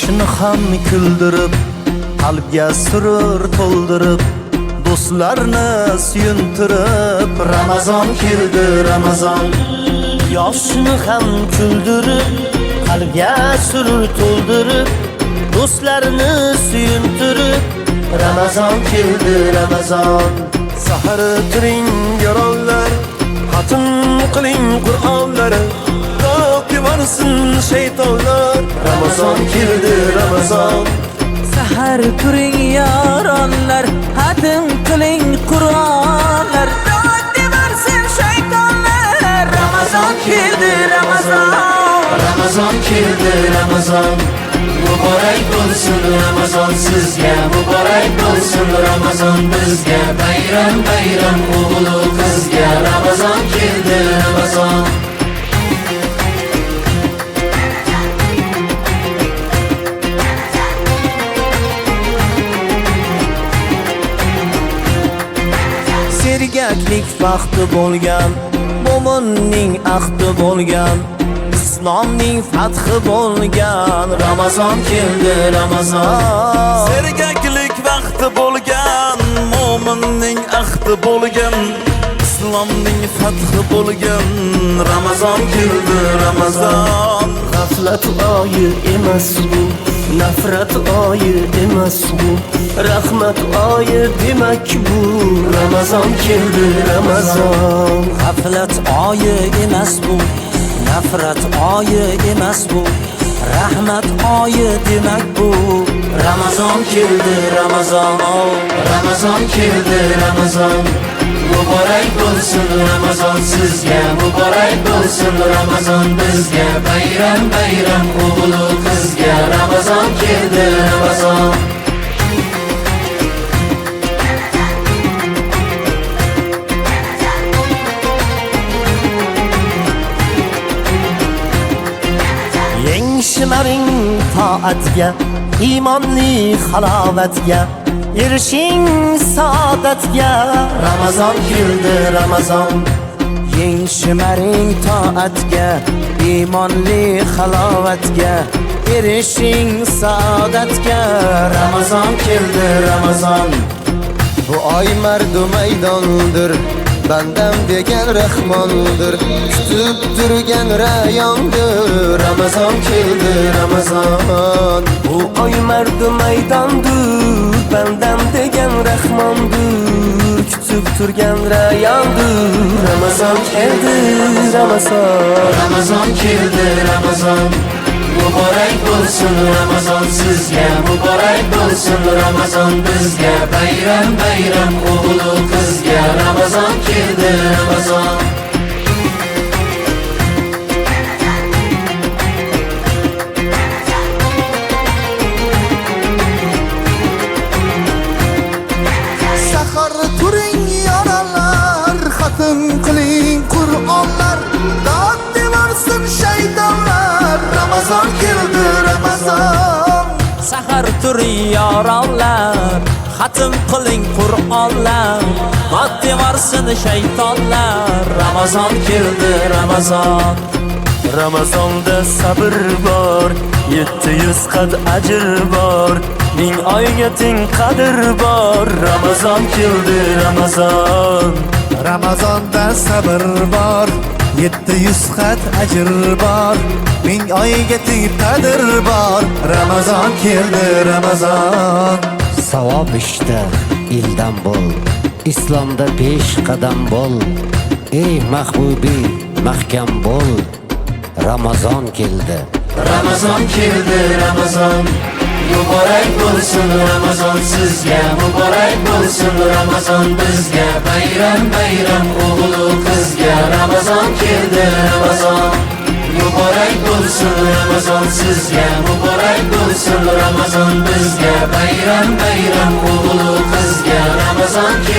Yoshni ham kuldirib, qalbga surur to'ldirib, do'stlarni suyuntirib, Ramazon keldi Ramazon. Yoshni ham kuldirib, qalbga surur to'ldirib, do'stlarni suyuntirib, Ramazon keldi Ramazon. Sahar turing yorollar, xatm qiling Qur'onlari, to'ki varsin shaytonlar. Ramazon keldi Ramazon. Sahar turing yoronlar, xatm qiling Qur'onlar, to'ki varsin shaytonlar. Ramazon keldi Ramazon. Ramazon keldi Ramazon. Muborak bo'lsin Ramazon sizga, muborak bo'lsin Ramazon bizga. Bayram bayram o'g'il qizga, Ramazon keldi Ramazon. Sergaklik vaqti bo'lgan, mo'minning ahdi bo'lgan, islomning fathi bo'lgan, Ramazon keldi Ramazon. Sergaklik vaqti bo'lgan, mo'minning ahdi bo'lgan, islomning fathi bo'lgan, Ramazon keldi Ramazon. G'aflat oyi emas bu, nafrat oyi emas bu, rahmat oyi demak bu, Ramazon keldi Ramazon. G'aflat oyi emas bu, nafrat oyi emas bu, rahmat oyi demak bu, Ramazon keldi Ramazon. Ramazon keldi Ramazon. Muborak bo'lsin Ramazon sizga, muborak bo'lsin Ramazon bizga. Bayram bayram o'g'il qizga, Ramazon keldi Ramazon. Shimaring toatga, iymonli halovatga, erishing saodatga, Ramazon keldi Ramazon. Yeng shimaring toatga, iymonli halovatga, erishing saodatga, Ramazon keldi Ramazon. Bu oy mardu maydondir, bandam degan rahmondir, kutib turgan rayondir, Ramazon keldi Ramazon. Bu oy mardu maydondir, bandam degan rahmondir, kutib turgan rayondir, Ramazon keldi Ramazon. Ramazon keldi Ramazon. Muborak bo'lsin Ramazon sizga, muborak bo'lsin Ramazon bizga. Bayram bayram o'g'il qizga, Ramazon keldi Ramazon. Sahar turing yoralar, xatm qiling Qur'onlar, dod varsin shaytonlar, Ramazon keldi Ramazon. Sahar turing yoronlar, xatm qiling Qur'onlar, dod varsin shaytonlar, Ramazon keldi Ramazon. Ramazonda sabr bor, 700 qad ajr bor, 1000 oyga teng qadr bor, Ramazon keldi Ramazon. Ramazonda sabr bor, 700 qad ajr bor, 1000 oyga teng qadr bor, Ramazon keldi Ramazon. Savob ishda ildam bo'l, islomda 5 qadam bo'l, ey mahbubi mahkam bo'l, Ramazon keldi. Ramazon keldi Ramazon. Muborak bo'lsin Ramazon sizga, muborak bo'lsin Ramazon bizga. Bayram bayram o'g'il qizga, Ramazon keldi Ramazon. Muborak bo'lsin Ramazon sizga, muborak bo'lsin Ramazon bizga. Bayram bayram o'g'il qizga, Ramazon keldi.